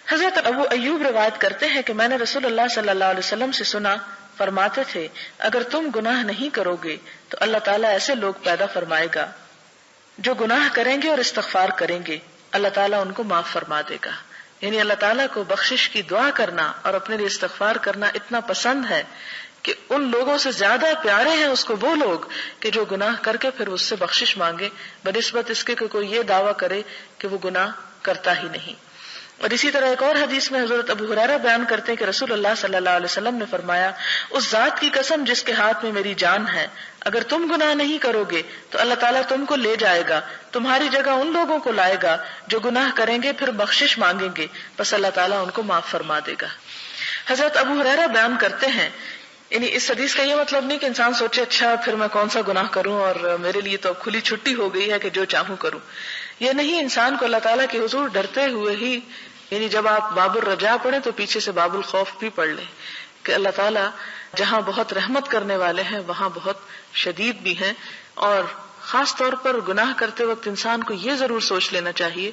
حضرت ابو ایوب روایت کرتے ہیں کہ میں نے رسول اللہ صلی اللہ علیہ وسلم سے سنا، فرماتے تھے اگر تم گناہ نہیں کرو گے تو اللہ تعالیٰ ایسے لوگ پیدا فرمائے گا جو گناہ کریں گے اور استغفار کریں گے، اللہ تعالیٰ ان کو معاف فرما دے گا. یعنی اللہ تعالیٰ کو بخشش کی دعا کرنا اور اپنے لیے استغفار کرنا اتنا پسند ہے کہ ان لوگوں سے زیادہ پیارے ہیں اس کو وہ لوگ کہ جو گناہ کر کے پھر اس سے بخشش مانگے بنسبت اس کے کہ کوئی یہ دعویٰ کرے کہ وہ گناہ کرتا ہی نہیں. اور اسی طرح ایک اور حدیث میں حضرت ابو ہریرہ بیان کرتے ہیں کہ رسول اللہ صلی اللہ علیہ وسلم نے فرمایا، اس ذات کی قسم جس کے ہاتھ میں میری جان ہے، اگر تم گناہ نہیں کرو گے تو اللہ تعالیٰ تم کو لے جائے گا، تمہاری جگہ ان لوگوں کو لائے گا جو گناہ کریں گے پھر بخشش مانگیں گے، بس اللہ تعالیٰ ان کو معاف فرما دے گا. حضرت ابو ہریرہ بیان کرتے ہیں، یعنی اس حدیث کا یہ مطلب نہیں کہ انسان سوچے اچھا پھر میں کون سا گناہ کروں اور میرے لیے تو کھلی چھٹی ہو گئی ہے کہ جو چاہوں کروں. یہ نہیں، انسان کو اللہ تعالیٰ کے حضور ڈرتے ہوئے ہی، یعنی جب آپ باب الرجاء پڑھیں تو پیچھے سے باب الخوف بھی پڑھ لیں کہ اللہ تعالیٰ جہاں بہت رحمت کرنے والے ہیں وہاں بہت شدید بھی ہیں. اور خاص طور پر گناہ کرتے وقت انسان کو یہ ضرور سوچ لینا چاہیے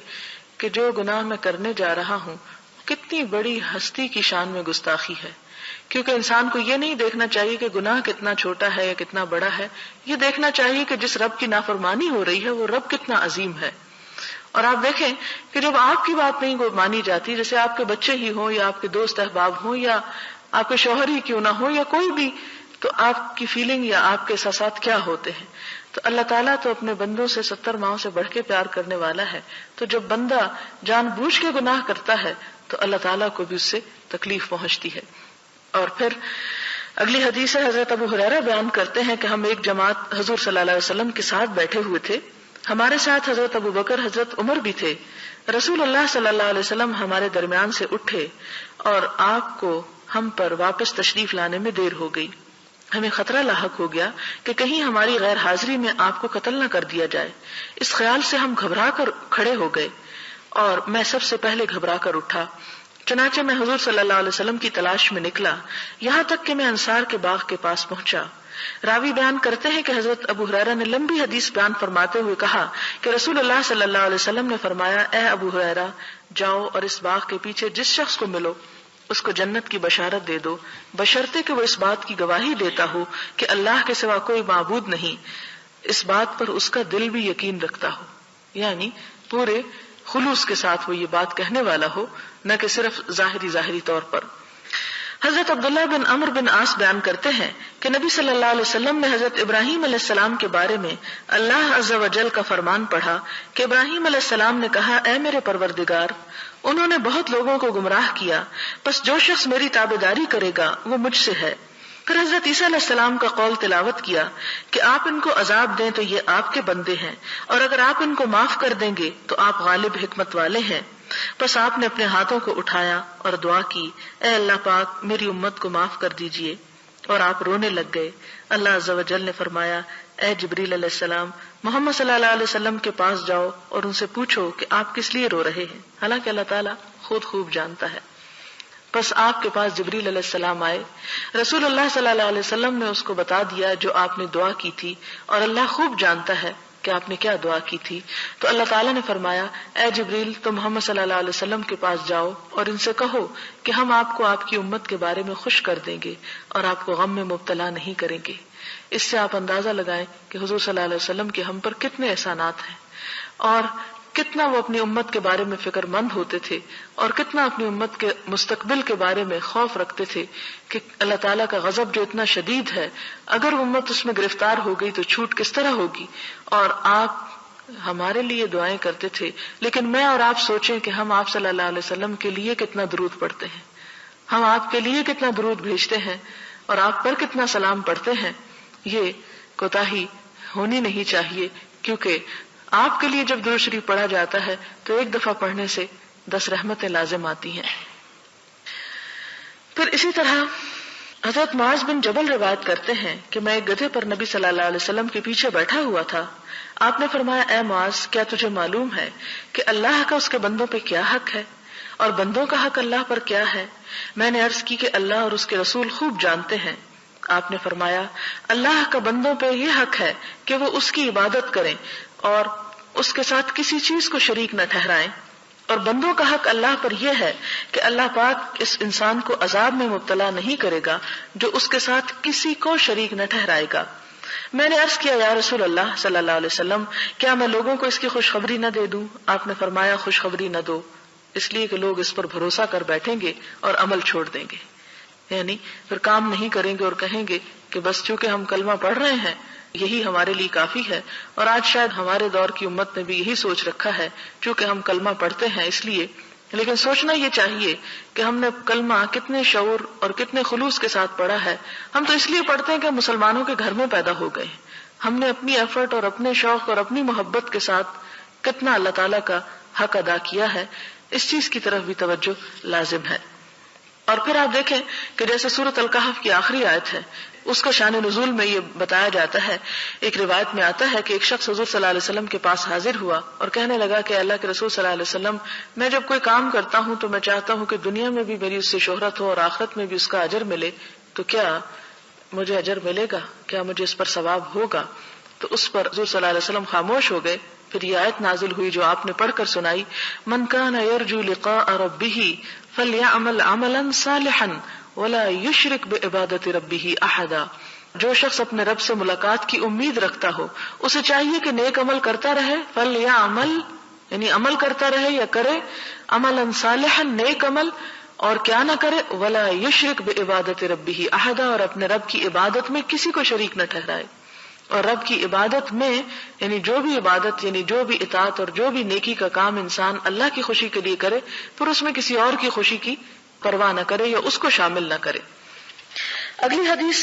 کہ جو گناہ میں کرنے جا رہا ہوں کتنی بڑی ہستی کی شان میں گستاخی ہے. کیونکہ انسان کو یہ نہیں دیکھنا چاہیے کہ گناہ کتنا چھوٹا ہے یا کتنا بڑا ہے، یہ دیکھنا چاہیے کہ جس رب کی نافرمانی ہو رہی ہے وہ رب کتنا عظیم ہے. اور آپ دیکھیں کہ جب آپ کی بات نہیں مانی جاتی، جیسے آپ کے بچے ہی ہوں یا آپ کے دوست احباب ہوں یا آپ کے شوہر ہی کیوں نہ ہو یا کوئی بھی، تو آپ کی فیلنگ یا آپ کے احساسات کیا ہوتے ہیں. تو اللہ تعالیٰ تو اپنے بندوں سے 70 ماؤں سے بڑھ کے پیار کرنے والا ہے. تو جب بندہ جان بوجھ کے گناہ کرتا ہے تو اللہ تعالیٰ کو بھی اس سے تکلیف پہنچتی ہے. اور پھر اگلی حدیث ہے، حضرت ابو ہریرہ بیان کرتے ہیں کہ ہم ایک جماعت حضور صلی اللہ علیہ وسلم کے ساتھ بیٹھے ہوئے تھے، ہمارے ساتھ حضرت ابو بکر حضرت عمر بھی تھے. رسول اللہ صلی اللہ علیہ وسلم ہمارے درمیان سے اٹھے اور آپ کو ہم پر واپس تشریف لانے میں دیر ہو گئی. ہمیں خطرہ لاحق ہو گیا کہ کہیں ہماری غیر حاضری میں آپ کو قتل نہ کر دیا جائے. اس خیال سے ہم گھبرا کر کھڑے ہو گئے اور میں سب سے پہلے گھبرا کر اٹھا. چنانچہ میں حضور صلی اللہ علیہ وسلم کی تلاش میں نکلا یہاں تک کہ میں انصار کے باغ کے پاس پہنچا. راوی بیان کرتے ہیں کہ حضرت ابو ہریرہ نے لمبی حدیث بیان فرماتے ہوئے کہا کہ رسول اللہ صلی اللہ علیہ وسلم نے فرمایا، اے ابو ہریرہ جاؤ اور اس باغ کے پیچھے جس شخص کو ملو اس کو جنت کی بشارت دے دو، بشرطے کہ وہ اس بات کی گواہی دیتا ہو کہ اللہ کے سوا کوئی معبود نہیں، اس بات پر اس کا دل بھی یقین رکھتا ہو. یعنی پورے خلوص کے ساتھ وہ یہ بات کہنے والا ہو، نہ کہ صرف ظاہری طور پر. حضرت عبداللہ بن عمرو بن عاص بیان کرتے ہیں کہ نبی صلی اللہ علیہ وسلم نے حضرت ابراہیم علیہ السلام کے بارے میں اللہ عز و جل کا فرمان پڑھا کہ ابراہیم علیہ السلام نے کہا، اے میرے پروردگار، انہوں نے بہت لوگوں کو گمراہ کیا، بس جو شخص میری تابعداری کرے گا وہ مجھ سے ہے. پھر حضرت عیسیٰ علیہ السلام کا قول تلاوت کیا کہ آپ ان کو عذاب دیں تو یہ آپ کے بندے ہیں، اور اگر آپ ان کو معاف کر دیں گے تو آپ غالب حکمت والے ہیں. بس آپ نے اپنے ہاتھوں کو اٹھایا اور دعا کی، اے اللہ پاک میری امت کو معاف کر دیجئے، اور آپ رونے لگ گئے. اللہ عز و جل نے فرمایا، اے جبریل علیہ السلام محمد صلی اللہ علیہ وسلم کے پاس جاؤ اور ان سے پوچھو کہ آپ کس لیے رو رہے ہیں، حالانکہ اللہ تعالیٰ خود خوب جانتا ہے. بس آپ کے پاس جبریل علیہ السلام آئے، رسول اللہ صلی اللہ علیہ وسلم نے اس کو بتا دیا جو آپ نے دعا کی تھی، اور اللہ خوب جانتا ہے کہ آپ نے کیا دعا کی تھی. تو اللہ تعالیٰ نے فرمایا، اے جبریل تم محمد صلی اللہ علیہ وسلم کے پاس جاؤ اور ان سے کہو کہ ہم آپ کو آپ کی امت کے بارے میں خوش کر دیں گے اور آپ کو غم میں مبتلا نہیں کریں گے. اس سے آپ اندازہ لگائیں کہ حضور صلی اللہ علیہ وسلم کے ہم پر کتنے احسانات ہیں، اور کتنا وہ اپنی امت کے بارے میں فکر مند ہوتے تھے، اور کتنا اپنی امت کے مستقبل کے بارے میں خوف رکھتے تھے کہ اللہ تعالیٰ کا غضب جو اتنا شدید ہے، اگر وہ امت اس میں گرفتار ہو گئی تو چھوٹ کس طرح ہوگی. اور آپ ہمارے لیے دعائیں کرتے تھے، لیکن میں اور آپ سوچیں کہ ہم آپ صلی اللہ علیہ وسلم کے لیے کتنا درود پڑھتے ہیں، ہم آپ کے لیے کتنا درود بھیجتے ہیں اور آپ پر کتنا سلام پڑھتے ہیں. یہ کوتاہی ہونی نہیں چاہیے، کیونکہ آپ کے لیے جب درود شریف پڑھا جاتا ہے تو ایک دفعہ پڑھنے سے 10 رحمتیں لازم آتی ہیں. پھر اسی طرح حضرت معاذ بن جبل روایت کرتے ہیں کہ میں ایک گدھے پر نبی صلی اللہ علیہ وسلم کے پیچھے بیٹھا ہوا تھا. آپ نے فرمایا، اے معاذ کیا تجھے معلوم ہے کہ اللہ کا اس کے بندوں پہ کیا حق ہے اور بندوں کا حق اللہ پر کیا ہے؟ میں نے عرض کی کہ اللہ اور اس کے رسول خوب جانتے ہیں. آپ نے فرمایا، اللہ کا بندوں پہ یہ حق ہے کہ وہ اس کی عبادت کریں اور اس کے ساتھ کسی چیز کو شریک نہ ٹھہرائیں، اور بندوں کا حق اللہ پر یہ ہے کہ اللہ پاک اس انسان کو عذاب میں مبتلا نہیں کرے گا جو اس کے ساتھ کسی کو شریک نہ ٹھہرائے گا۔ میں نے عرض کیا یا رسول اللہ صلی اللہ علیہ وسلم، کیا میں لوگوں کو اس کی خوشخبری نہ دے دوں؟ آپ نے فرمایا خوشخبری نہ دو، اس لیے کہ لوگ اس پر بھروسہ کر بیٹھیں گے اور عمل چھوڑ دیں گے، یعنی پھر کام نہیں کریں گے اور کہیں گے کہ بس چونکہ ہم کلمہ پڑھ رہے ہیں یہی ہمارے لیے کافی ہے۔ اور آج شاید ہمارے دور کی امت نے بھی یہی سوچ رکھا ہے، چونکہ ہم کلمہ پڑھتے ہیں اس لیے۔ لیکن سوچنا یہ چاہیے کہ ہم نے کلمہ کتنے شعور اور کتنے خلوص کے ساتھ پڑھا ہے۔ ہم تو اس لیے پڑھتے ہیں کہ مسلمانوں کے گھر میں پیدا ہو گئے، ہم نے اپنی ایفرٹ اور اپنے شوق اور اپنی محبت کے ساتھ کتنا اللہ تعالیٰ کا حق ادا کیا ہے، اس چیز کی طرف بھی توجہ لازم ہے۔ اور پھر آپ دیکھیں کہ جیسے سورۃ الکہف کی آخری آیت ہے، اس کا شان نزول میں یہ بتایا جاتا ہے، ایک روایت میں آتا ہے کہ ایک شخص حضور صلی اللہ علیہ وسلم کے پاس حاضر ہوا اور کہنے لگا کہ اللہ کے رسول صلی اللہ علیہ وسلم، میں جب کوئی کام کرتا ہوں تو میں چاہتا ہوں کہ دنیا میں بھی میری اس سے شہرت ہو اور آخرت میں بھی اس کا اجر ملے، تو کیا مجھے اجر ملے گا؟ کیا مجھے اس پر ثواب ہوگا؟ تو اس پر حضور صلی اللہ علیہ وسلم خاموش ہو گئے۔ پھر یہ آیت نازل ہوئی جو آپ نے پڑھ کر سنائی، من کان یرجو لقاء ربہ فلیعمل عملا صالحا ولا یشرک بعبادۃ ربہ احدا۔ جو شخص اپنے رب سے ملاقات کی امید رکھتا ہو اسے چاہیے کہ نیک عمل کرتا رہے، فلیعمل یعنی عمل کرتا رہے یا کرے، عملا صالحا نیک عمل، اور کیا نہ کرے، ولا یشرک بعبادۃ ربہ احدا، اور اپنے رب کی عبادت میں کسی کو شریک نہ ٹھہرائے۔ اور رب کی عبادت میں یعنی جو بھی عبادت یعنی جو بھی اطاعت اور جو بھی نیکی کا کام انسان اللہ کی خوشی کے لیے کرے، پھر اس میں کسی اور کی خوشی کی پرواہ نہ کرے یا اس کو شامل نہ کرے۔ اگلی حدیث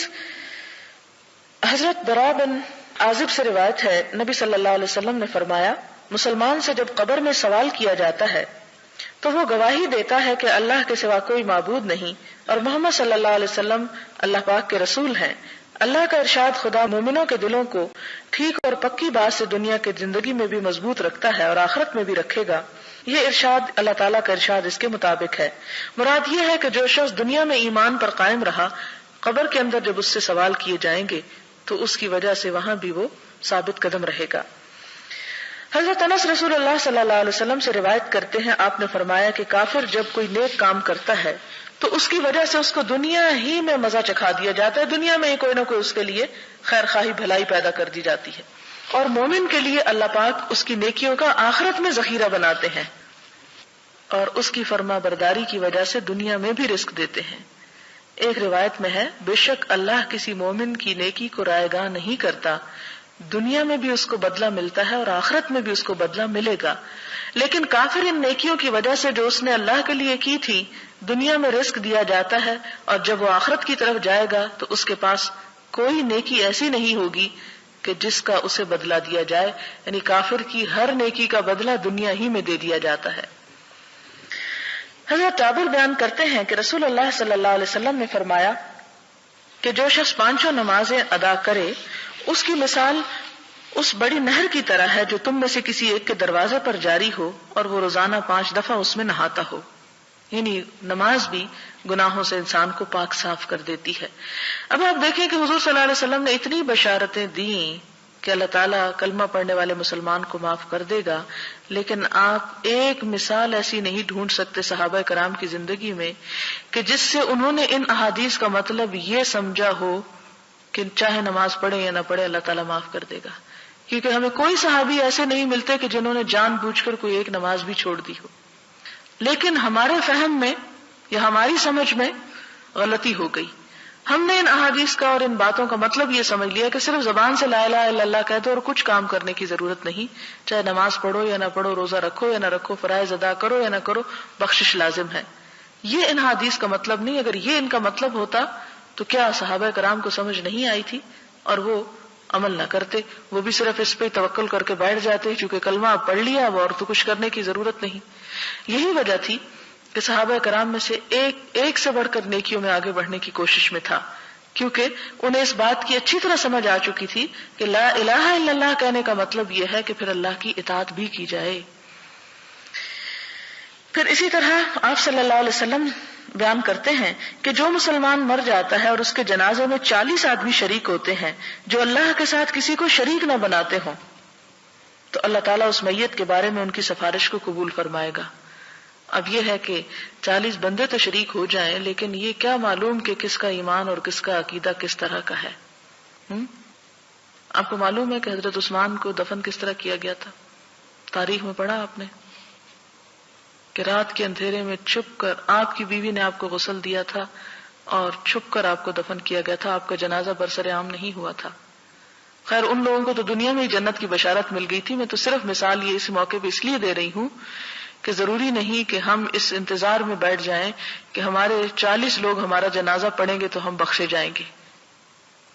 حضرت براء بن عازب سے روایت ہے، نبی صلی اللہ علیہ وسلم نے فرمایا، مسلمان سے جب قبر میں سوال کیا جاتا ہے تو وہ گواہی دیتا ہے کہ اللہ کے سوا کوئی معبود نہیں اور محمد صلی اللہ علیہ وسلم اللہ پاک کے رسول ہیں۔ اللہ کا ارشاد خدا مومنوں کے دلوں کو ٹھیک اور پکی بات سے دنیا کی زندگی میں بھی مضبوط رکھتا ہے اور آخرت میں بھی رکھے گا۔ یہ ارشاد اللہ تعالیٰ کا ارشاد اس کے مطابق ہے۔ مراد یہ ہے کہ جو شخص دنیا میں ایمان پر قائم رہا، قبر کے اندر جب اس سے سوال کیے جائیں گے تو اس کی وجہ سے وہاں بھی وہ ثابت قدم رہے گا۔ حضرت انس رسول اللہ صلی اللہ علیہ وسلم سے روایت کرتے ہیں، آپ نے فرمایا کہ کافر جب کوئی نیک کام کرتا ہے تو اس کی وجہ سے اس کو دنیا ہی میں مزہ چکھا دیا جاتا ہے، دنیا میں ہی کوئی نہ کوئی اس کے لیے خیر خواہی بھلائی پیدا کر دی جاتی ہے، اور مومن کے لیے اللہ پاک اس کی نیکیوں کا آخرت میں ذخیرہ بناتے ہیں اور اس کی فرما برداری کی وجہ سے دنیا میں بھی رزق دیتے ہیں۔ ایک روایت میں ہے، بے شک اللہ کسی مومن کی نیکی کو رائے گاہ نہیں کرتا، دنیا میں بھی اس کو بدلہ ملتا ہے اور آخرت میں بھی اس کو بدلہ ملے گا، لیکن کافر ان نیکیوں کی وجہ سے جو اس نے اللہ کے لیے کی تھی دنیا میں رزق دیا جاتا ہے، اور جب وہ آخرت کی طرف جائے گا تو اس کے پاس کوئی نیکی ایسی نہیں ہوگی کہ جس کا اسے بدلہ دیا جائے، یعنی کافر کی ہر نیکی کا بدلہ دنیا ہی میں دے دیا جاتا ہے۔ حضرت جابر بیان کرتے ہیں کہ رسول اللہ صلی اللہ علیہ وسلم نے فرمایا کہ جو شخص 5 نمازیں ادا کرے اس کی مثال اس بڑی نہر کی طرح ہے جو تم میں سے کسی ایک کے دروازے پر جاری ہو اور وہ روزانہ 5 دفعہ اس میں نہاتا ہو، یعنی نماز بھی گناہوں سے انسان کو پاک صاف کر دیتی ہے۔ اب آپ دیکھیں کہ حضور صلی اللہ علیہ وسلم نے اتنی بشارتیں دیں کہ اللہ تعالیٰ کلمہ پڑھنے والے مسلمان کو معاف کر دے گا، لیکن آپ ایک مثال ایسی نہیں ڈھونڈ سکتے صحابہ کرام کی زندگی میں کہ جس سے انہوں نے ان احادیث کا مطلب یہ سمجھا ہو کہ چاہے نماز پڑھے یا نہ پڑھے اللہ تعالیٰ معاف کر دے گا، کیونکہ ہمیں کوئی صحابی ایسے نہیں ملتے کہ جنہوں نے جان بوجھ کر کوئی ایک نماز بھی چھوڑ دی ہو۔ لیکن ہمارے فہم میں یا ہماری سمجھ میں غلطی ہو گئی، ہم نے ان احادیث کا اور ان باتوں کا مطلب یہ سمجھ لیا کہ صرف زبان سے لا الہ الا اللہ کہہ دو اور کچھ کام کرنے کی ضرورت نہیں، چاہے نماز پڑھو یا نہ پڑھو، روزہ رکھو یا نہ رکھو، فرائض ادا کرو یا نہ کرو، بخشش لازم ہے۔ یہ ان احادیث کا مطلب نہیں۔ اگر یہ ان کا مطلب ہوتا تو کیا صحابہ کرام کو سمجھ نہیں آئی تھی اور وہ عمل نہ کرتے؟ وہ بھی صرف اس پہ توکل کر کے بیٹھ جاتے چونکہ کلمہ اب پڑھ لیا اب اور تو کچھ کرنے کی ضرورت نہیں۔ یہی وجہ تھی کہ صحابہ کرام میں سے ایک سے بڑھ کر نیکیوں میں آگے بڑھنے کی کوشش میں تھا، کیونکہ انہیں اس بات کی اچھی طرح سمجھ آ چکی تھی کہ لا الہ الا اللہ کہنے کا مطلب یہ ہے کہ پھر اللہ کی اطاعت بھی کی جائے۔ پھر اسی طرح آپ صلی اللہ علیہ وسلم بیان کرتے ہیں کہ جو مسلمان مر جاتا ہے اور اس کے جنازے میں 40 آدمی شریک ہوتے ہیں جو اللہ کے ساتھ کسی کو شریک نہ بناتے ہوں تو اللہ تعالیٰ اس میت کے بارے میں ان کی سفارش کو قبول فرمائے گا۔ اب یہ ہے کہ 40 بندے تو شریک ہو جائیں، لیکن یہ کیا معلوم کہ کس کا ایمان اور کس کا عقیدہ کس طرح کا ہے۔ آپ کو معلوم ہے کہ حضرت عثمان کو دفن کس طرح کیا گیا تھا؟ تاریخ میں پڑھا آپ نے کہ رات کے اندھیرے میں چھپ کر آپ کی بیوی نے آپ کو غسل دیا تھا اور چھپ کر آپ کو دفن کیا گیا تھا، آپ کا جنازہ برسر عام نہیں ہوا تھا۔ خیر ان لوگوں کو تو دنیا میں ہی جنت کی بشارت مل گئی تھی، میں تو صرف مثال یہ اس موقع پہ اس لیے دے رہی ہوں کہ ضروری نہیں کہ ہم اس انتظار میں بیٹھ جائیں کہ ہمارے 40 لوگ ہمارا جنازہ پڑھیں گے تو ہم بخشے جائیں گے۔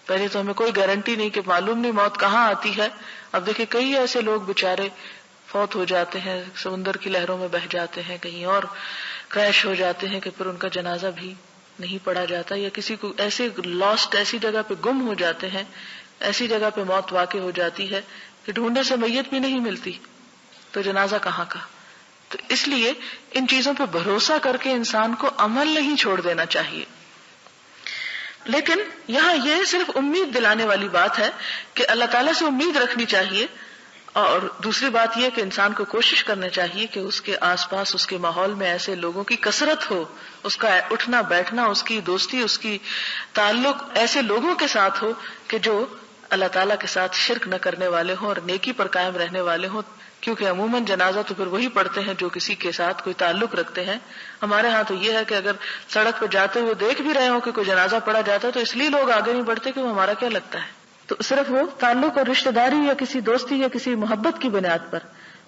پہلے تو ہمیں کوئی گارنٹی نہیں کہ معلوم نہیں موت کہاں آتی ہے۔ اب دیکھیں کئی ایسے لوگ بےچارے فوت ہو جاتے ہیں، سمندر کی لہروں میں بہہ جاتے ہیں، کہیں اور کریش ہو جاتے ہیں کہ پھر ان کا جنازہ بھی نہیں پڑھا جاتا، یا کسی کو ایسے لاسٹ ایسی جگہ پہ گم ہو جاتے ہیں، ایسی جگہ پہ موت واقع ہو جاتی ہے کہ ڈھونڈنے سے میت بھی نہیں ملتی، تو جنازہ کہاں کا۔ تو اس لیے ان چیزوں پہ بھروسہ کر کے انسان کو عمل نہیں چھوڑ دینا چاہیے۔ لیکن یہاں یہ صرف امید دلانے والی بات ہے کہ اللہ تعالیٰ سے امید رکھنی چاہیے، اور دوسری بات یہ کہ انسان کو کوشش کرنا چاہیے کہ اس کے آس پاس اس کے ماحول میں ایسے لوگوں کی کثرت ہو، اس کا اٹھنا بیٹھنا، اس کی دوستی، اس کی تعلق ایسے لوگوں کے ساتھ ہو کہ جو اللہ تعالیٰ کے ساتھ شرک نہ کرنے والے ہوں اور نیکی پر قائم رہنے والے ہوں، کیونکہ عموماً جنازہ تو پھر وہی پڑھتے ہیں جو کسی کے ساتھ کوئی تعلق رکھتے ہیں۔ ہمارے ہاں تو یہ ہے کہ اگر سڑک پہ جاتے ہوئے دیکھ بھی رہے ہوں کہ کوئی جنازہ پڑھا جاتا ہے تو اس لیے لوگ آگے نہیں بڑھتے کہ وہ ہمارا کیا لگتا ہے، تو صرف وہ تعلق اور رشتہ داری یا کسی دوستی یا کسی محبت کی بنیاد پر۔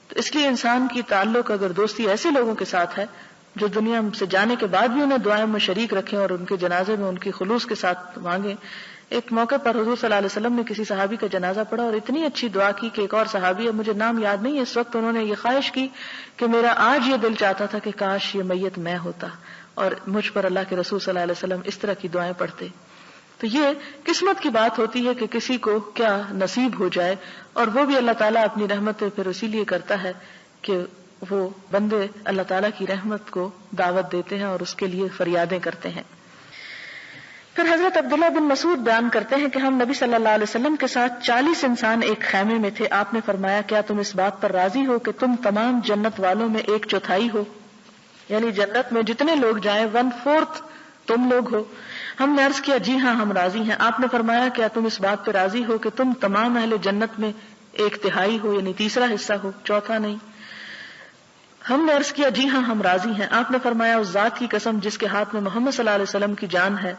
تو اس لیے انسان کی تعلق اگر دوستی ایسے لوگوں کے ساتھ ہے جو دنیا سے جانے کے بعد بھی انہیں دعائیں میں شریک رکھیں اور ان کے جنازے میں ان کی خلوص کے ساتھ مانگیں۔ ایک موقع پر حضور صلی اللہ علیہ وسلم نے کسی صحابی کا جنازہ پڑھا اور اتنی اچھی دعا کی کہ ایک اور صحابی ہے، مجھے نام یاد نہیں، اس وقت انہوں نے یہ خواہش کی کہ میرا آج یہ دل چاہتا تھا کہ کاش یہ میت میں ہوتا اور مجھ پر اللہ کے رسول صلی اللہ علیہ وسلم اس طرح کی دعائیں پڑھتے۔ تو یہ قسمت کی بات ہوتی ہے کہ کسی کو کیا نصیب ہو جائے، اور وہ بھی اللہ تعالیٰ اپنی رحمت پھر اسی لیے کرتا ہے کہ وہ بندے اللہ تعالیٰ کی رحمت کو دعوت دیتے ہیں اور اس کے لیے فریادیں کرتے ہیں۔ پھر حضرت عبداللہ بن مسعود بیان کرتے ہیں کہ ہم نبی صلی اللہ علیہ وسلم کے ساتھ 40 انسان ایک خیمے میں تھے، آپ نے فرمایا کیا تم اس بات پر راضی ہو کہ تم تمام جنت والوں میں 1/4 ہو، یعنی جنت میں جتنے لوگ جائیں 1/4 تم لوگ ہو۔ ہم نے عرض کیا جی ہاں ہم راضی ہیں۔ آپ نے فرمایا کیا تم اس بات پہ راضی ہو کہ تم تمام اہل جنت میں 1/3 ہو، یعنی تیسرا حصہ ہو، چوتھا نہیں۔ ہم نے عرض کیا جی ہاں ہم راضی ہیں۔ آپ نے فرمایا اس ذات کی قسم جس کے ہاتھ میں محمد صلی اللہ علیہ وسلم کی جان ہے،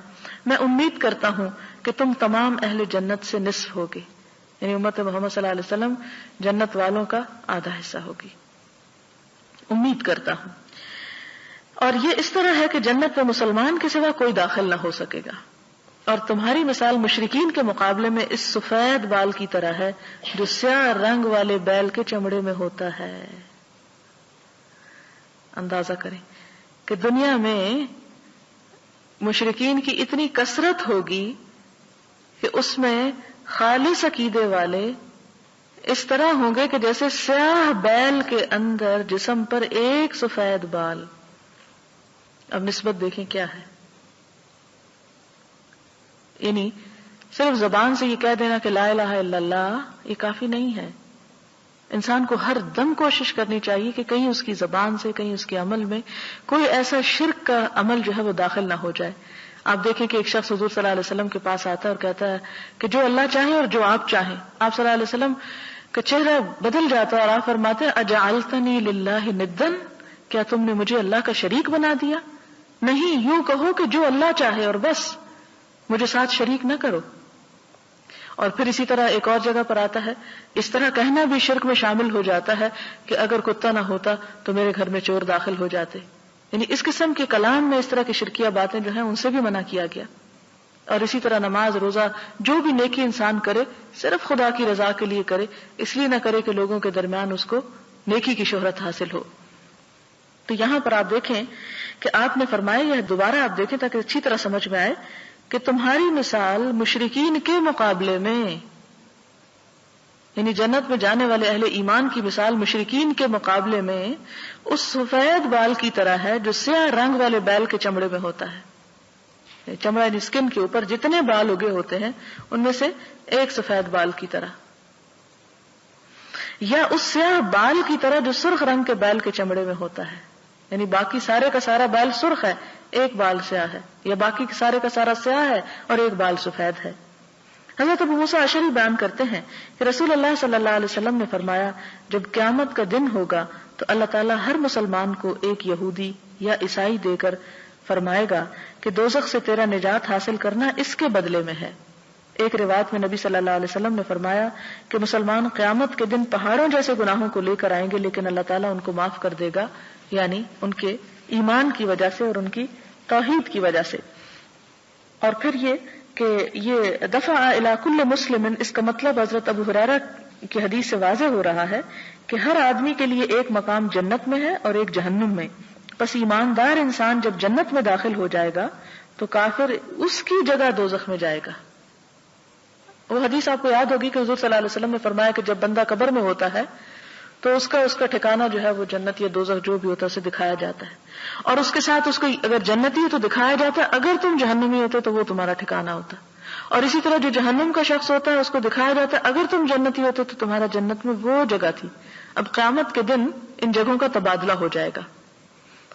میں امید کرتا ہوں کہ تم تمام اہل جنت سے نصف ہوگے، یعنی امت محمد صلی اللہ علیہ وسلم جنت والوں کا آدھا حصہ ہوگی، امید کرتا ہوں۔ اور یہ اس طرح ہے کہ جنت میں مسلمان کے سوا کوئی داخل نہ ہو سکے گا، اور تمہاری مثال مشرکین کے مقابلے میں اس سفید بال کی طرح ہے جو سیاہ رنگ والے بیل کے چمڑے میں ہوتا ہے۔ اندازہ کریں کہ دنیا میں مشرکین کی اتنی کثرت ہوگی کہ اس میں خالص عقیدے والے اس طرح ہوں گے کہ جیسے سیاہ بیل کے اندر جسم پر ایک سفید بال۔ اب نسبت دیکھیں کیا ہے، یعنی صرف زبان سے یہ کہہ دینا کہ لا الہ الا اللہ یہ کافی نہیں ہے، انسان کو ہر دم کوشش کرنی چاہیے کہ کہیں اس کی زبان سے کہیں اس کے عمل میں کوئی ایسا شرک کا عمل جو ہے وہ داخل نہ ہو جائے۔ آپ دیکھیں کہ ایک شخص حضور صلی اللہ علیہ وسلم کے پاس آتا ہے اور کہتا ہے کہ جو اللہ چاہے اور جو آپ چاہیں۔ آپ صلی اللہ علیہ وسلم کا چہرہ بدل جاتا ہے اور آپ فرماتے ہیں اجعلتنی للہ ندا، کیا تم نے مجھے اللہ کا شریک بنا دیا؟ نہیں، یوں کہو کہ جو اللہ چاہے اور بس، مجھے ساتھ شریک نہ کرو۔ اور پھر اسی طرح ایک اور جگہ پر آتا ہے اس طرح کہنا بھی شرک میں شامل ہو جاتا ہے کہ اگر کتا نہ ہوتا تو میرے گھر میں چور داخل ہو جاتے، یعنی اس قسم کے کلام میں اس طرح کی شرکیہ باتیں جو ہیں ان سے بھی منع کیا گیا۔ اور اسی طرح نماز روزہ جو بھی نیکی انسان کرے صرف خدا کی رضا کے لیے کرے، اس لیے نہ کرے کہ لوگوں کے درمیان اس کو نیکی کی شہرت حاصل ہو۔ تو یہاں پر آپ دیکھیں کہ آپ نے فرمایا، یہ دوبارہ آپ دیکھیں تاکہ اچھی طرح سمجھ میں آئے کہ تمہاری مثال مشرکین کے مقابلے میں، یعنی جنت میں جانے والے اہل ایمان کی مثال مشرکین کے مقابلے میں اس سفید بال کی طرح ہے جو سیاہ رنگ والے بیل کے چمڑے میں ہوتا ہے۔ چمڑا یعنی اسکن کے اوپر جتنے بال اگے ہوتے ہیں ان میں سے ایک سفید بال کی طرح، یا اس سیاہ بال کی طرح جو سرخ رنگ کے بیل کے چمڑے میں ہوتا ہے۔ یعنی باقی سارے کا سارا بال سرخ ہے، ایک بال سیاہ ہے، یا باقی سارے کا سارا سیاہ ہے اور ایک بال سفید ہے۔ حضرت ابو موسیٰ اشعری بیان کرتے ہیں کہ رسول اللہ صلی اللہ علیہ وسلم نے فرمایا، جب قیامت کا دن ہوگا تو اللہ تعالیٰ ہر مسلمان کو ایک یہودی یا عیسائی دے کر فرمائے گا کہ دوزخ سے تیرا نجات حاصل کرنا اس کے بدلے میں ہے۔ ایک روایت میں نبی صلی اللہ علیہ وسلم نے فرمایا کہ مسلمان قیامت کے دن پہاڑوں جیسے گناہوں کو لے کر آئیں گے، لیکن اللہ تعالیٰ ان کو معاف کر دے گا، یعنی ان کے ایمان کی وجہ سے اور ان کی توحید کی وجہ سے۔ اور پھر یہ کہ یہ دفع الی کل مسلم، اس کا مطلب حضرت ابو ہریرہ کی حدیث سے واضح ہو رہا ہے کہ ہر آدمی کے لیے ایک مقام جنت میں ہے اور ایک جہنم میں۔ پس ایماندار انسان جب جنت میں داخل ہو جائے گا تو کافر اس کی جگہ دوزخ میں جائے گا۔ وہ حدیث آپ کو یاد ہوگی کہ حضور صلی اللہ علیہ وسلم نے فرمایا کہ جب بندہ قبر میں ہوتا ہے تو اس کا ٹھکانہ جو ہے وہ جنت یا دوزخ جو بھی ہوتا ہے اسے دکھایا جاتا ہے، اور اس کے ساتھ اس کو اگر جنتی ہے تو دکھایا جاتا ہے، اگر تم جہنمی ہوتے تو وہ تمہارا ٹھکانہ ہوتا، اور اسی طرح جو جہنم کا شخص ہوتا ہے اس کو دکھایا جاتا ہے، اگر تم جنتی ہوتے تو تمہارا جنت میں وہ جگہ تھی۔ اب قیامت کے دن ان جگہوں کا تبادلہ ہو جائے گا،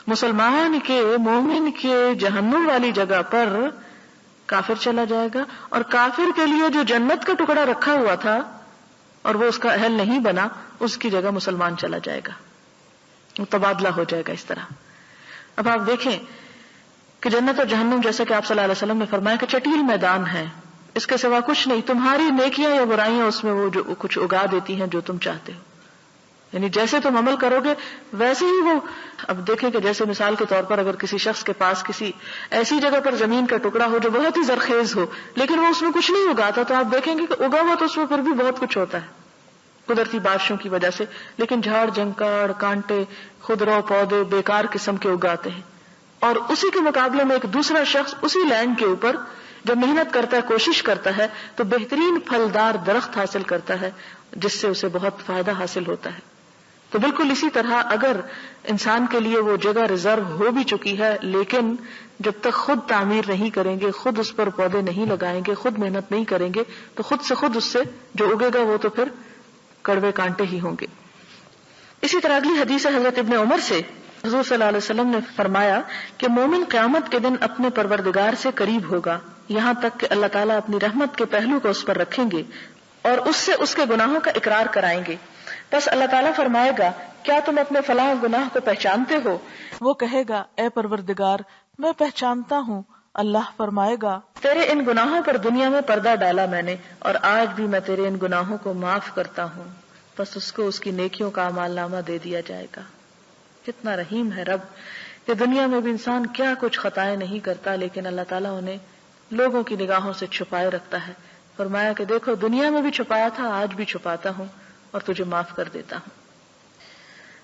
مسلمان کے مومن کے جہنم والی جگہ پر کافر چلا جائے گا، اور کافر کے لیے جو جنت کا ٹکڑا رکھا ہوا تھا اور وہ اس کا اہل نہیں بنا، اس کی جگہ مسلمان چلا جائے گا، تبادلہ ہو جائے گا اس طرح۔ اب آپ دیکھیں کہ جنت اور جہنم، جیسے کہ آپ صلی اللہ علیہ وسلم نے فرمایا کہ چٹیل میدان ہے، اس کے سوا کچھ نہیں، تمہاری نیکیاں یا برائیاں اس میں وہ جو کچھ اگا دیتی ہیں جو تم چاہتے ہو، یعنی جیسے تم عمل کرو گے ویسے ہی وہ۔ اب دیکھیں کہ جیسے مثال کے طور پر اگر کسی شخص کے پاس کسی ایسی جگہ پر زمین کا ٹکڑا ہو جو بہت ہی زرخیز ہو، لیکن وہ اس میں کچھ نہیں اگاتا، تو آپ دیکھیں گے کہ اگا ہوا تو اس میں پھر بھی بہت کچھ ہوتا ہے قدرتی بارشوں کی وجہ سے، لیکن جھاڑ جھنکاڑ، کانٹے، خضرو پودے بیکار قسم کے اگاتے ہیں۔ اور اسی کے مقابلے میں ایک دوسرا شخص اسی لینڈ کے اوپر جب محنت کرتا ہے، کوشش کرتا ہے، تو بہترین پھلدار درخت حاصل کرتا ہے جس سے اسے بہت فائدہ حاصل ہوتا ہے۔ تو بالکل اسی طرح اگر انسان کے لیے وہ جگہ ریزرو ہو بھی چکی ہے، لیکن جب تک خود تعمیر نہیں کریں گے، خود اس پر پودے نہیں لگائیں گے، خود محنت نہیں کریں گے، تو خود اس سے جو اگے گا وہ تو پھر کڑوے کانٹے ہی ہوں گے۔ اسی طرح اگلی حدیث ہے حضرت ابن عمر سے، حضور صلی اللہ علیہ وسلم نے فرمایا کہ مومن قیامت کے دن اپنے پروردگار سے قریب ہوگا، یہاں تک کہ اللہ تعالیٰ اپنی رحمت کے پہلو کو اس پر رکھیں گے اور اس سے اس کے گناہوں کا اقرار کرائیں گے۔ بس اللہ تعالیٰ فرمائے گا، کیا تم اپنے فلاں گناہ کو پہچانتے ہو؟ وہ کہے گا، اے پروردگار میں پہچانتا ہوں۔ اللہ فرمائے گا، تیرے ان گناہوں پر دنیا میں پردہ ڈالا میں نے، اور آج بھی میں تیرے ان گناہوں کو معاف کرتا ہوں۔ بس اس کو اس کی نیکیوں کا اعمال نامہ دے دیا جائے گا۔ کتنا رحیم ہے رب کہ دنیا میں بھی انسان کیا کچھ خطائیں نہیں کرتا، لیکن اللہ تعالیٰ انہیں لوگوں کی نگاہوں سے چھپائے رکھتا ہے۔ فرمایا کہ دیکھو دنیا میں بھی چھپایا تھا، آج بھی چھپاتا ہوں اور تجھے معاف کر دیتا ہوں۔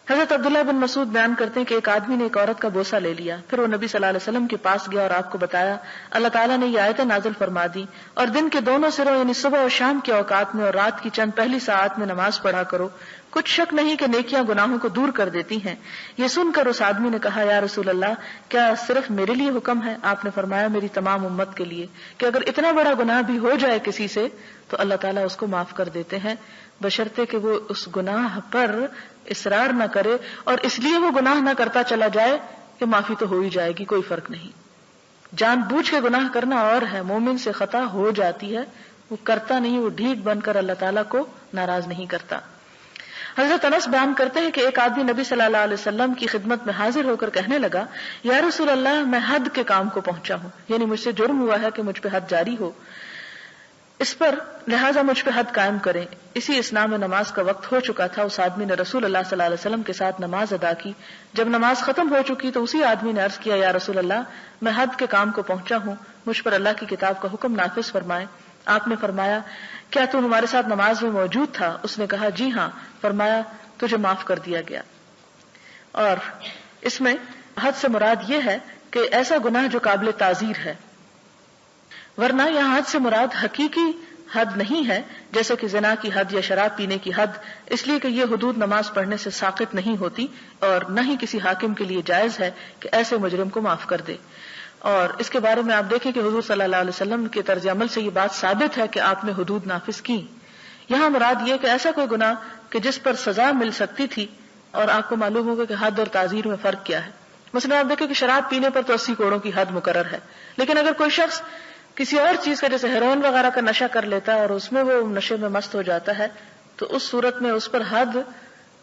حضرت عبداللہ بن مسعود بیان کرتے ہیں کہ ایک آدمی نے ایک عورت کا بوسہ لے لیا، پھر وہ نبی صلی اللہ علیہ وسلم کے پاس گیا اور آپ کو بتایا اللہ تعالیٰ نے یہ آیتیں نازل فرما دی، اور دن کے دونوں سروں یعنی صبح اور شام کے اوقات میں اور رات کی چند پہلی ساعات میں نماز پڑھا کرو، کچھ شک نہیں کہ نیکیاں گناہوں کو دور کر دیتی ہیں۔ یہ سن کر اس آدمی نے کہا، یا رسول اللہ کیا صرف میرے لیے حکم ہے؟ آپ نے فرمایا میری تمام امت کے لیے، کہ اگر اتنا بڑا گناہ بھی ہو جائے کسی سے تو اللہ تعالیٰ اس کو معاف کر دیتے ہیں، بشرطے کہ وہ اس گناہ پر اصرار نہ کرے، اور اس لیے وہ گناہ نہ کرتا چلا جائے کہ معافی تو ہو ہی جائے گی، کوئی فرق نہیں۔ جان بوجھ کے گناہ کرنا اور ہے، مومن سے خطا ہو جاتی ہے، وہ کرتا نہیں، وہ ڈھیٹ بن کر اللہ تعالیٰ کو ناراض نہیں کرتا۔ حضرت انس بیان کرتے ہیں کہ ایک آدمی نبی صلی اللہ علیہ وسلم کی خدمت میں حاضر ہو کر کہنے لگا، یا رسول اللہ میں حد کے کام کو پہنچا ہوں، یعنی مجھ سے جرم ہوا ہے کہ مجھ پہ حد جاری ہو، اس پر لہٰذا مجھ پہ حد قائم کریں۔ اسی اثناء میں نماز کا وقت ہو چکا تھا، اس آدمی نے رسول اللہ صلی اللہ علیہ وسلم کے ساتھ نماز ادا کی۔ جب نماز ختم ہو چکی تو اسی آدمی نے عرض کیا، یا رسول اللہ میں حد کے کام کو پہنچا ہوں، مجھ پر اللہ کی کتاب کا حکم نافذ فرمائیں۔ آپ نے فرمایا، کیا تو ہمارے ساتھ نماز میں موجود تھا؟ اس نے کہا، جی ہاں۔ فرمایا، تجھے معاف کر دیا گیا۔ اور اس میں حد سے مراد یہ ہے کہ ایسا گناہ جو قابل تعزیر ہے، ورنہ یہاں حد سے مراد حقیقی حد نہیں ہے، جیسے کہ زنا کی حد یا شراب پینے کی حد، اس لیے کہ یہ حدود نماز پڑھنے سے ساقط نہیں ہوتی، اور نہ ہی کسی حاکم کے لیے جائز ہے کہ ایسے مجرم کو معاف کر دے۔ اور اس کے بارے میں آپ دیکھیں کہ حضور صلی اللہ علیہ وسلم کے طرز عمل سے یہ بات ثابت ہے کہ آپ نے حدود نافذ کی۔ یہاں مراد یہ کہ ایسا کوئی گناہ کہ جس پر سزا مل سکتی تھی اور آپ کو معلوم ہوگا کہ حد اور تعزیر میں فرق کیا ہے. مثلا آپ دیکھیں کہ شراب پینے پر تو 80 کوڑوں کی حد مقرر ہے، لیکن اگر کوئی شخص کسی اور چیز کا جیسے ہیروئن وغیرہ کا نشہ کر لیتا ہے اور اس میں وہ نشے میں مست ہو جاتا ہے تو اس صورت میں اس پر حد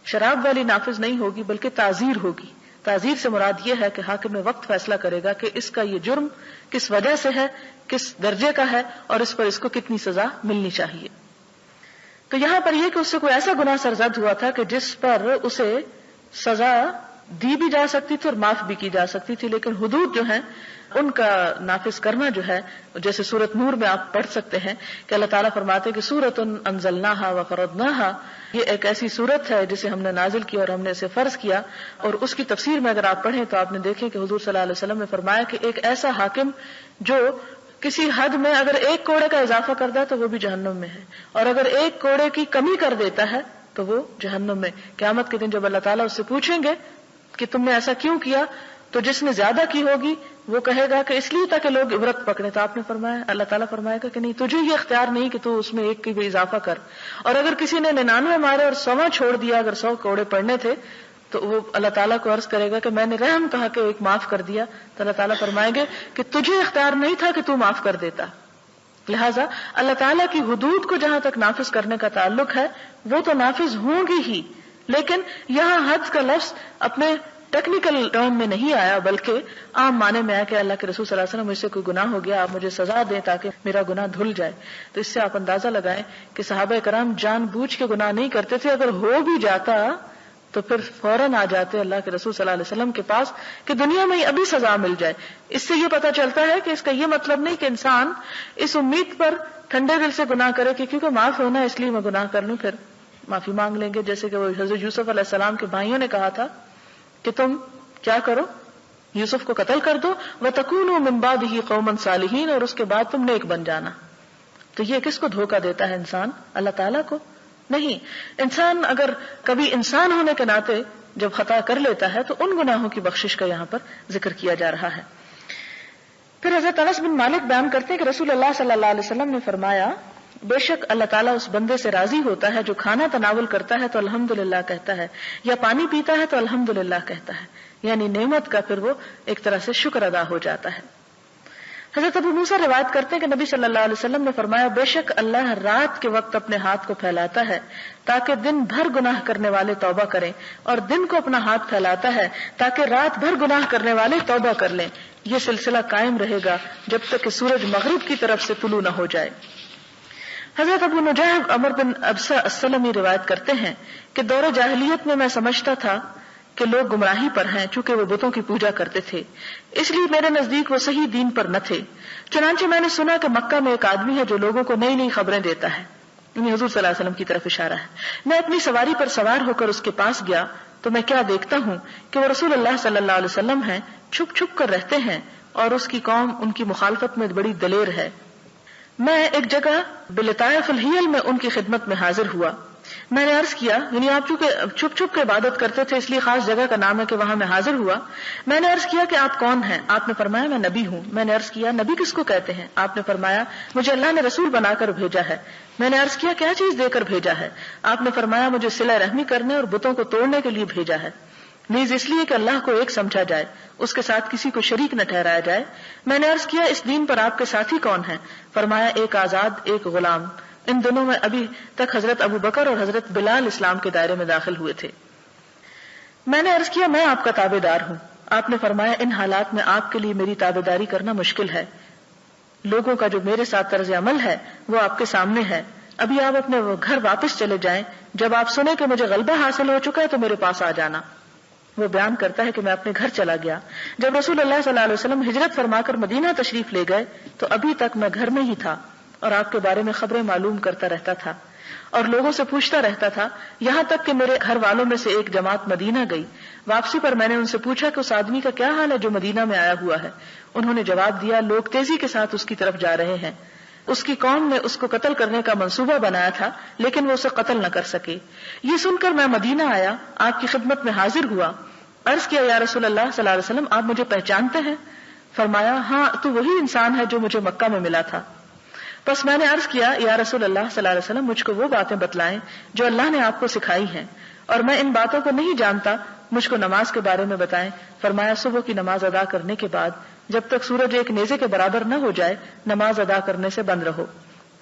شراب والی نافذ نہیں ہوگی بلکہ تعزیر ہوگی. تعزیر سے مراد یہ ہے کہ حاکم وقت فیصلہ کرے گا کہ اس کا یہ جرم کس وجہ سے ہے، کس درجے کا ہے اور اس پر اس کو کتنی سزا ملنی چاہیے. تو یہاں پر یہ کہ اس سے کوئی ایسا گناہ سرزد ہوا تھا کہ جس پر اسے سزا دی بھی جا سکتی تھی اور معاف بھی کی جا سکتی تھی، لیکن حدود جو ہیں ان کا نافذ کرنا جو ہے، جیسے سورۃ نور میں آپ پڑھ سکتے ہیں کہ اللہ تعالیٰ فرماتے ہیں کہ سورۃ انزلناہا وفرضناہا، یہ ایک ایسی سورت ہے جسے ہم نے نازل کیا اور ہم نے اسے فرض کیا. اور اس کی تفسیر میں اگر آپ پڑھیں تو آپ نے دیکھیں کہ حضور صلی اللہ علیہ وسلم نے فرمایا کہ ایک ایسا حاکم جو کسی حد میں اگر 1 کوڑے کا اضافہ کرتا ہے تو وہ بھی جہنم میں ہے، اور اگر 1 کوڑے کی کمی کر دیتا ہے تو وہ جہنم میں. قیامت کے دن جب اللہ تعالیٰ اس سے پوچھیں گے کہ تم نے ایسا کیوں کیا، تو جس نے زیادہ کی ہوگی وہ کہے گا کہ اس لیے تاکہ لوگ عبرت پکڑے. تو آپ نے فرمایا، اللہ تعالیٰ فرمائے گا کہ نہیں، تجھے یہ اختیار نہیں کہ تو اس میں 1 کی بھی اضافہ کر. اور اگر کسی نے 99 مارے اور 100 چھوڑ دیا، اگر 100 کوڑے پڑنے تھے تو وہ اللہ تعالیٰ کو عرض کرے گا کہ میں نے رحم کہا کہ 1 معاف کر دیا. تو اللہ تعالیٰ فرمائیں گے کہ تجھے اختیار نہیں تھا کہ تو معاف کر دیتا. لہٰذا اللہ تعالیٰ کی حدود کو جہاں تک نافذ کرنے کا تعلق ہے وہ تو نافذ ہوں گی ہی، لیکن یہاں حد کا لفظ اپنے ٹیکنیکل ٹرم میں نہیں آیا بلکہ عام معنی میں آیا کہ اللہ کے رسول صلی اللہ علیہ وسلم، مجھ سے کوئی گناہ ہو گیا، آپ مجھے سزا دیں تاکہ میرا گناہ دھل جائے. تو اس سے آپ اندازہ لگائیں کہ صحابہ کرام جان بوجھ کے گناہ نہیں کرتے تھے، اگر ہو بھی جاتا تو پھر فوراً آ جاتے اللہ کے رسول صلی اللہ علیہ وسلم کے پاس کہ دنیا میں ہی ابھی سزا مل جائے. اس سے یہ پتہ چلتا ہے کہ اس کا یہ مطلب نہیں کہ انسان اس امید پر ٹھنڈے دل سے گناہ کرے کہ کیونکہ معاف ہونا ہے اس لیے میں گناہ کر لوں، پھر معافی مانگ لیں گے. جیسے کہ وہ حضرت یوسف علیہ السلام کے بھائیوں نے کہا تھا کہ تم کیا کرو، یوسف کو قتل کر دو، وَتَكُونُوا مِن بَعْدِهِ قَوْمًا صَالِحِينَ، اور اس کے بعد تم نیک بن جانا. تو یہ کس کو دھوکہ دیتا ہے انسان؟ اللہ تعالیٰ کو نہیں. انسان اگر کبھی انسان ہونے کے ناطے جب خطا کر لیتا ہے تو ان گناہوں کی بخشش کا یہاں پر ذکر کیا جا رہا ہے. پھر حضرت انس بن مالک بیان کرتے ہیں کہ رسول اللہ صلی اللہ علیہ وسلم نے فرمایا، بے شک اللہ تعالیٰ اس بندے سے راضی ہوتا ہے جو کھانا تناول کرتا ہے تو الحمدللہ کہتا ہے، یا پانی پیتا ہے تو الحمدللہ کہتا ہے، یعنی نعمت کا پھر وہ ایک طرح سے شکر ادا ہو جاتا ہے. حضرت ابو موسیٰ روایت کرتے ہیں کہ نبی صلی اللہ علیہ وسلم نے فرمایا، بے شک اللہ رات کے وقت اپنے ہاتھ کو پھیلاتا ہے تاکہ دن بھر گناہ کرنے والے توبہ کریں، اور دن کو اپنا ہاتھ پھیلاتا ہے تاکہ رات بھر گناہ کرنے والے توبہ کر لیں. یہ سلسلہ قائم رہے گا جب تک کہ سورج مغرب کی طرف سے طلوع نہ ہو جائے. حضرت ابو نجیح عمر بن ابسہ السلمی روایت کرتے ہیں کہ دور جاہلیت میں سمجھتا تھا کہ لوگ گمراہی پر ہیں، چونکہ وہ بتوں کی پوجا کرتے تھے، اس لیے میرے نزدیک وہ صحیح دین پر نہ تھے. چنانچہ میں نے سنا کہ مکہ میں ایک آدمی ہے جو لوگوں کو نئی نئی خبریں دیتا ہے، یعنی حضور صلی اللہ علیہ وسلم کی طرف اشارہ ہے. میں اپنی سواری پر سوار ہو کر اس کے پاس گیا تو میں کیا دیکھتا ہوں کہ وہ رسول اللہ صلی اللہ علیہ وسلم ہیں، چھپ چھپ کر رہتے ہیں، اور اس کی قوم ان کی مخالفت میں بڑی دلیر ہے. میں ایک جگہ بلطائف الحیل میں ان کی خدمت میں حاضر ہوا. میں نے عرض کیا، یعنی آپ چونکہ چھپ چھپ کے عبادت کرتے تھے اس لیے خاص جگہ کا نام ہے کہ وہاں میں حاضر ہوا. میں نے عرض کیا کہ آپ کون ہیں؟ آپ نے فرمایا میں نبی ہوں. میں نے عرض کیا نبی کس کو کہتے ہیں؟ آپ نے فرمایا مجھے اللہ نے رسول بنا کر بھیجا ہے. میں نے عرض کیا کیا چیز دے کر بھیجا ہے؟ آپ نے فرمایا مجھے صلہ رحمی کرنے اور بتوں کو توڑنے کے لیے بھیجا ہے، نیز اس لیے کہ اللہ کو ایک سمجھا جائے، اس کے ساتھ کسی کو شریک نہ ٹھہرایا جائے. میں نے عرض کیا اس دین پر آپ کے ساتھی کون ہیں؟ فرمایا ایک آزاد ایک غلام. ان دنوں میں ابھی تک حضرت ابو بکر اور حضرت بلال اسلام کے دائرے میں داخل ہوئے تھے. میں نے عرض کیا میں آپ کا تابع دار ہوں. آپ نے فرمایا ان حالات میں آپ کے لیے میری تابع داری کرنا مشکل ہے. لوگوں کا جو میرے ساتھ طرز عمل ہے وہ آپ کے سامنے ہے. ابھی آپ اپنے گھر واپس چلے جائیں، جب آپ سنیں کہ مجھے غلبہ حاصل ہو چکا ہے تو میرے پاس آ جانا. وہ بیان کرتا ہے کہ میں اپنے گھر چلا گیا. جب رسول اللہ صلی اللہ علیہ وسلم ہجرت فرما کر مدینہ تشریف لے گئے تو ابھی تک میں گھر میں ہی تھا اور آپ کے بارے میں خبریں معلوم کرتا رہتا تھا اور لوگوں سے پوچھتا رہتا تھا، یہاں تک کہ میرے گھر والوں میں سے ایک جماعت مدینہ گئی. واپسی پر میں نے ان سے پوچھا کہ اس آدمی کا کیا حال ہے جو مدینہ میں آیا ہوا ہے. انہوں نے جواب دیا لوگ تیزی کے ساتھ اس کی طرف جا رہے ہیں. اس کی قوم نے اس کو قتل کرنے کا منصوبہ بنایا تھا لیکن وہ اسے قتل نہ کر سکے. یہ سن کر میں مدینہ آیا، آپ کی خدمت میں حاضر ہوا. عرض کیا یا رسول اللہ صلی اللہ علیہ وسلم آپ مجھے پہچانتے ہیں؟ فرمایا ہاں تو وہی انسان ہے جو مجھے مکہ میں ملا تھا. بس میں نے عرض کیا یا رسول اللہ صلی اللہ علیہ وسلم مجھ کو وہ باتیں بتلائیں جو اللہ نے آپ کو سکھائی ہیں اور میں ان باتوں کو نہیں جانتا، مجھ کو نماز کے بارے میں بتائیں۔ فرمایا صبح کی نماز ادا کرنے کے بعد جب تک سورج ایک نیزے کے برابر نہ ہو جائے نماز ادا کرنے سے بند رہو،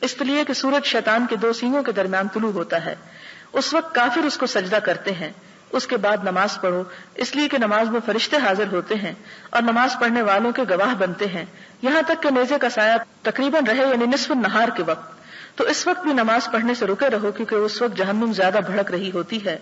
اس لیے کہ سورج شیطان کے 2 سینگوں کے درمیان طلوع ہوتا ہے، اس وقت کافر اس کو سجدہ کرتے ہیں۔ اس کے بعد نماز پڑھو، اس لیے کہ نماز میں فرشتے حاضر ہوتے ہیں اور نماز پڑھنے والوں کے گواہ بنتے ہیں، یہاں تک کہ نیزے کا سایہ تقریباً رہے، یعنی نصف النہار کے وقت۔ تو اس وقت بھی نماز پڑھنے سے رکے رہو، کیونکہ اس وقت جہنم زیادہ بھڑک رہی ہوتی ہے۔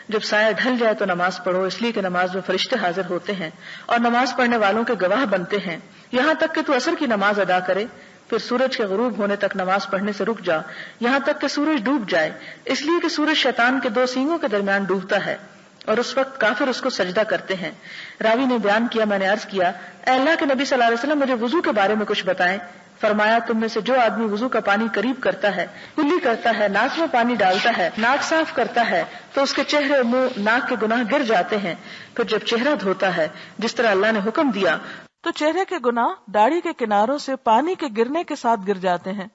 جب سایہ ڈھل جائے تو نماز پڑھو، اس لیے کہ نماز میں فرشتے حاضر ہوتے ہیں اور نماز پڑھنے والوں کے گواہ بنتے ہیں، یہاں تک کہ تو عصر کی نماز ادا کرے، پھر سورج کے غروب ہونے تک نماز پڑھنے سے رک جا، یہاں تک کہ سورج ڈوب جائے، اس لیے کہ سورج شیطان کے 2 سینگوں کے درمیان ڈوبتا ہے اور اس وقت کافر اس کو سجدہ کرتے ہیں۔ راوی نے بیان کیا، میں نے عرض کیا اے اللہ کے نبی صلی اللہ علیہ وسلم مجھے وضو کے بارے میں کچھ بتائیں۔ فرمایا تم میں سے جو آدمی وضو کا پانی قریب کرتا ہے، کلی کرتا ہے، ناک میں پانی ڈالتا ہے، ناک صاف کرتا ہے تو اس کے چہرے، منہ، ناک کے گناہ گر جاتے ہیں، پھر جب چہرہ دھوتا ہے جس طرح اللہ نے حکم دیا تو چہرے کے گناہ داڑھی کے کناروں سے پانی کے گرنے کے ساتھ گر جاتے ہیں،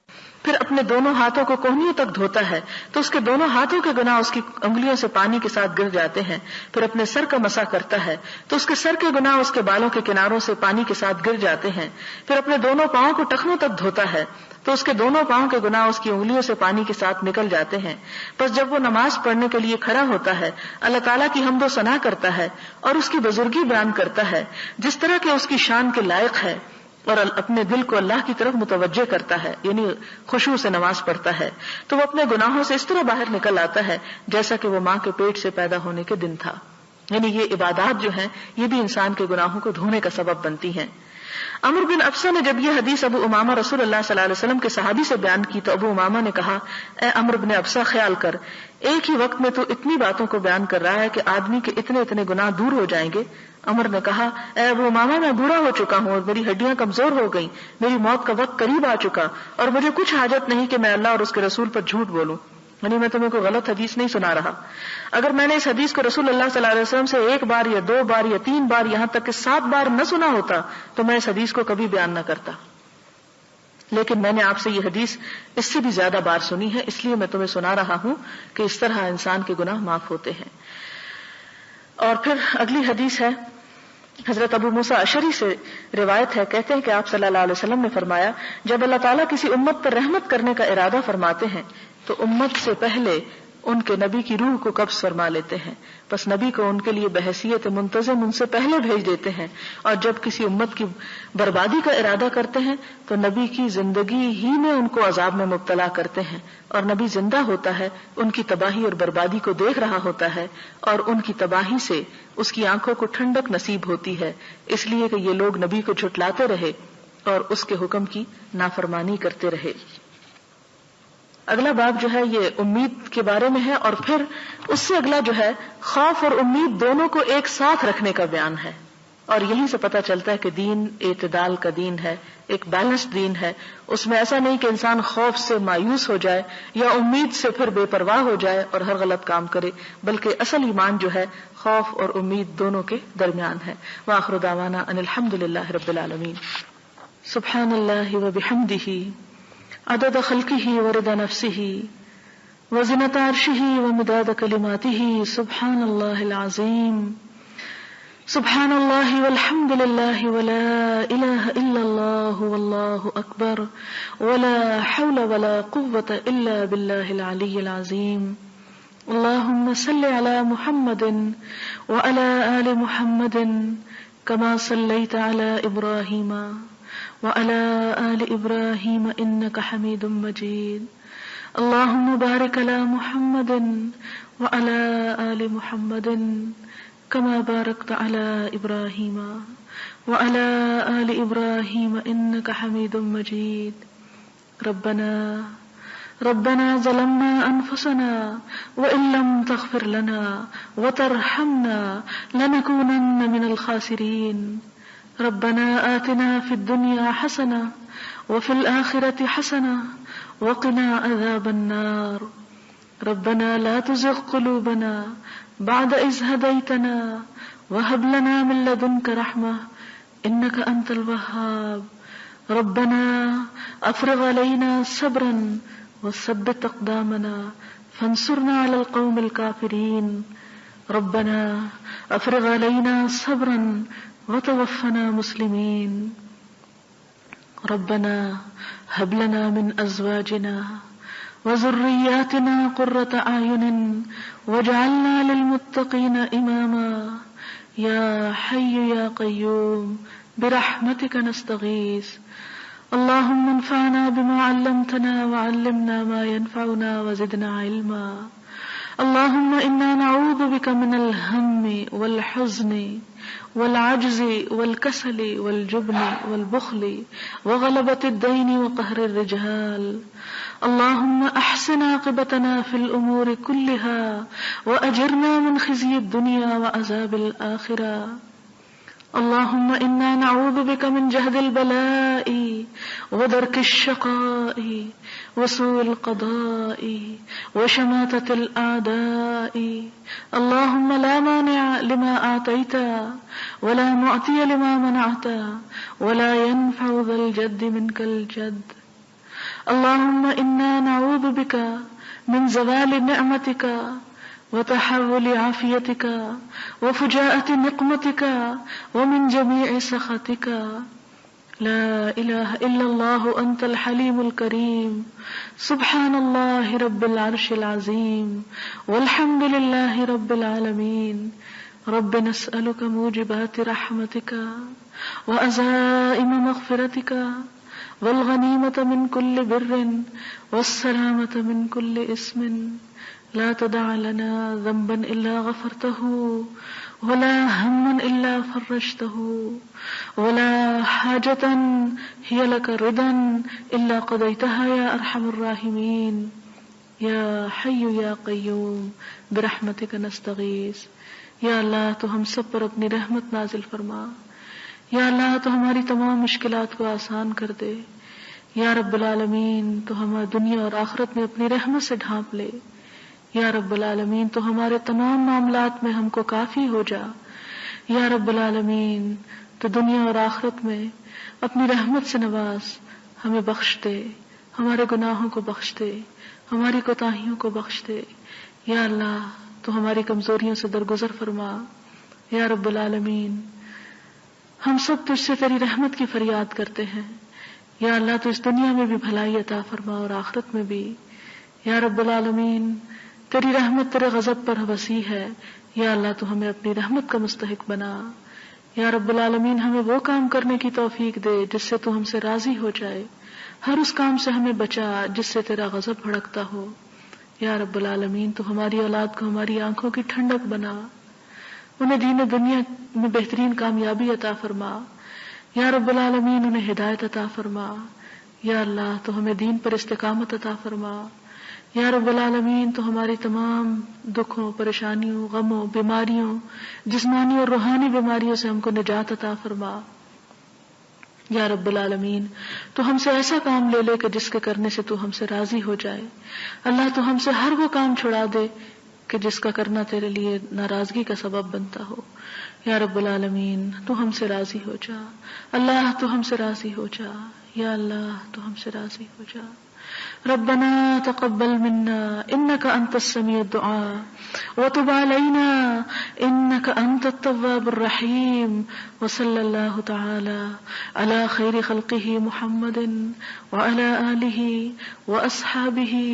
پھر اپنے دونوں ہاتھوں کو کوہنیوں تک دھوتا ہے تو اس کے دونوں ہاتھوں کے گناہ اس کی انگلیوں سے پانی کے ساتھ گر جاتے ہیں، پھر اپنے سر کا مسح کرتا ہے تو اس کے سر کے گناہ اس کے بالوں کے کناروں سے پانی کے ساتھ گر جاتے ہیں، پھر اپنے دونوں پاؤں کو ٹخنوں تک دھوتا ہے تو اس کے دونوں پاؤں کے گناہ اس کی انگلیوں سے پانی کے ساتھ نکل جاتے ہیں۔ بس جب وہ نماز پڑھنے کے لیے کھڑا ہوتا ہے اللہ تعالیٰ کی حمد و ثنا کرتا ہے اور اس کی بزرگی بیان کرتا ہے جس طرح کہ اس کی شان کے لائق ہے، اور اپنے دل کو اللہ کی طرف متوجہ کرتا ہے، یعنی خشوع سے نماز پڑھتا ہے، تو وہ اپنے گناہوں سے اس طرح باہر نکل آتا ہے جیسا کہ وہ ماں کے پیٹ سے پیدا ہونے کے دن تھا۔ یعنی یہ عبادات جو ہیں یہ بھی انسان کے گناہوں کو دھونے کا سبب بنتی ہیں۔ عمرو بن ابسہ نے جب یہ حدیث ابو امامہ رسول اللہ صلی اللہ علیہ وسلم کے صحابی سے بیان کی تو ابو امامہ نے کہا اے عمرو بن ابسہ خیال کر، ایک ہی وقت میں تو اتنی باتوں کو بیان کر رہا ہے کہ آدمی کے اتنے اتنے گناہ دور ہو جائیں گے۔ عمر نے کہا اے ابو امامہ میں بوڑھا ہو چکا ہوں اور میری ہڈیاں کمزور ہو گئیں، میری موت کا وقت قریب آ چکا اور مجھے کچھ حاجت نہیں کہ میں اللہ اور اس کے رسول پر جھوٹ بولوں، یعنی میں تمہیں کوئی غلط حدیث نہیں سنا رہا۔ اگر میں نے اس حدیث کو رسول اللہ صلی اللہ علیہ وسلم سے 1 بار یا 2 بار یا 3 بار یہاں تک کہ 7 بار نہ سنا ہوتا تو میں اس حدیث کو کبھی بیان نہ کرتا، لیکن میں نے آپ سے یہ حدیث اس سے بھی زیادہ بار سنی ہے، اس لیے میں تمہیں سنا رہا ہوں کہ اس طرح انسان کے گناہ معاف ہوتے ہیں۔ اور پھر اگلی حدیث ہے، حضرت ابو موسیٰ اشعری سے روایت ہے، کہتے ہیں کہ آپ صلی اللہ علیہ وسلم نے فرمایا جب اللہ تعالیٰ کسی امت پر رحمت کرنے کا ارادہ فرماتے ہیں تو امت سے پہلے ان کے نبی کی روح کو قبض فرما لیتے ہیں، بس نبی کو ان کے لیے بحیثیت منتظم ان سے پہلے بھیج دیتے ہیں، اور جب کسی امت کی بربادی کا ارادہ کرتے ہیں تو نبی کی زندگی ہی میں ان کو عذاب میں مبتلا کرتے ہیں، اور نبی زندہ ہوتا ہے، ان کی تباہی اور بربادی کو دیکھ رہا ہوتا ہے، اور ان کی تباہی سے اس کی آنکھوں کو ٹھنڈک نصیب ہوتی ہے، اس لیے کہ یہ لوگ نبی کو جھٹلاتے رہے اور اس کے حکم کی نافرمانی کرتے رہے۔ اگلا باب جو ہے یہ امید کے بارے میں ہے، اور پھر اس سے اگلا جو ہے خوف اور امید دونوں کو ایک ساتھ رکھنے کا بیان ہے، اور یہیں سے پتہ چلتا ہے کہ دین اعتدال کا دین ہے، ایک بیلنسڈ دین ہے، اس میں ایسا نہیں کہ انسان خوف سے مایوس ہو جائے یا امید سے پھر بے پرواہ ہو جائے اور ہر غلط کام کرے، بلکہ اصل ایمان جو ہے خوف اور امید دونوں کے درمیان ہے۔ وآخر دعوانا ان الحمد للہ رب العالمین۔ سبحان اللہ وبحمدہ عدد خلقہ ورضا نفسہ وزنة عرشہ ومداد کلماتہ سبحان اللہ العظیم سبحان اللہ والحمد للہ ولا الہ الا اللہ واللہ اکبر ولا حول ولا قوة الا باللہ العلی العظیم۔ اللہم صل علی محمد وعلی آل محمد كما صلیت علی ابراہیم وعلى آل إبراهيم إنك حميد مجيد۔ اللهم بارك على محمد وعلى آل محمد كما باركت على إبراهيم وعلى آل إبراهيم إنك حميد مجيد۔ ربنا ظلمنا أنفسنا وإن لم تغفر لنا وترحمنا لنكونن من الخاسرين۔ ربنا آتنا في الدنيا حسنة وفي الآخرة حسنة وقنا عذاب النار۔ ربنا لا تزغ قلوبنا بعد إذ هديتنا وهب لنا من لدنك رحمة إنك أنت الوهاب۔ ربنا أفرغ علينا صبرا وثبت أقدامنا فانصرنا على القوم الكافرين ربنا افرغ علينا صبرا وتوفنا مسلمين ربنا هب لنا من ازواجنا وذرياتنا قرة اعين واجعلنا للمتقين اماما یا حی یا قیوم برحمتک نستغیث اللهم انفعنا بما علمتنا وعلمنا ما ينفعنا وزدنا علما اللهم انا نعوذ بك من الهم والحزن والعجز والكسل والجبن والبخل وغلبة الدين وقهر الرجال اللهم احسن عاقبتنا في الامور كلها واجرنا من خزي الدنيا وعذاب الاخرة اللهم انا نعوذ بك من جهد البلاء ودرك الشقاء وسوء القضاء وشماتة الاعداء اللهم لا مانع لما اعطيت ولا معطي لما منعت ولا ينفع ذا الجد منك الجد اللهم انا نعوذ بك من زوال نعمتك وتحول عافيتك وفجاءة نقمتك ومن جميع سخطك لا إله إلا الله أنت الحليم الكريم سبحان الله رب العرش العظيم والحمد لله رب العالمين رب نسألك موجبات رحمتك وعزائم مغفرتك والغنيمة من كل بر والسلامة من كل اسم لا تدع لنا ذنبا إلا غفرته ولا هما إلا فرجته ولا حاجة هي لك رضا إلا قضيتها يا أرحم الراحمين یا حی یا قیوم برحمتک نستغیث. یا اللہ تو ہم سب پر اپنی رحمت نازل فرما. یا اللہ تو ہماری تمام مشکلات کو آسان کر دے. یا رب العالمین تو ہمارے دنیا اور آخرت میں اپنی رحمت سے ڈھانپ لے. یا رب العالمین تو ہمارے تمام معاملات میں ہم کو کافی ہو جا. یا رب العالمین تو دنیا اور آخرت میں اپنی رحمت سے نواز، ہمیں بخش دے، ہمارے گناہوں کو بخش دے، ہماری کوتاہیوں کو بخش دے. یا اللہ تو ہماری کمزوریوں سے درگزر فرما. یا رب العالمین ہم سب تجھ سے تیری رحمت کی فریاد کرتے ہیں. یا اللہ تو اس دنیا میں بھی بھلائی عطا فرما اور آخرت میں بھی. یا رب العالمین تیری رحمت تیرے غضب پر وسیع ہے. یا اللہ تو ہمیں اپنی رحمت کا مستحق بنا. یا رب العالمین ہمیں وہ کام کرنے کی توفیق دے جس سے تو ہم سے راضی ہو جائے. ہر اس کام سے ہمیں بچا جس سے تیرا غضب بھڑکتا ہو. یا رب العالمین تو ہماری اولاد کو ہماری آنکھوں کی ٹھنڈک بنا، انہیں دین و دنیا میں بہترین کامیابی عطا فرما. یا رب العالمین انہیں ہدایت عطا فرما. یا اللہ تو ہمیں دین پر استقامت عطا فرما. یا رب العالمین تو ہماری تمام دکھوں، پریشانیوں، غموں، بیماریوں، جسمانی اور روحانی بیماریوں سے ہم کو نجات عطا فرما. یا رب العالمین تو ہم سے ایسا کام لے لے کہ جس کے کرنے سے تو ہم سے راضی ہو جائے. اللہ تو ہم سے ہر وہ کام چھڑا دے کہ جس کا کرنا تیرے لیے ناراضگی کا سبب بنتا ہو. یا رب العالمین تو ہم سے راضی ہو جا. اللہ تو ہم سے راضی ہو جا. یا اللہ تو ہم سے راضی ہو جا. ربنا تقبل منا انك انت السميع الدعاء وتب علينا انك انت التواب الرحيم. وصلى الله تعالى على خير خلقه محمد وعلى آله واصحابه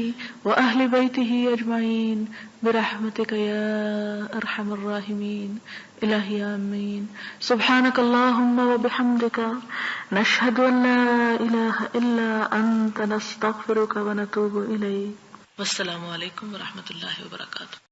واهل بيته اجمعين برحمتك يا ارحم الراحمين. الہی آمین. سبحانك اللهم وبحمدك نشهد ان لا اله الا انت نستغفرك ونتوب الیک. والسلام علیکم ورحمۃ اللہ وبرکاتہ.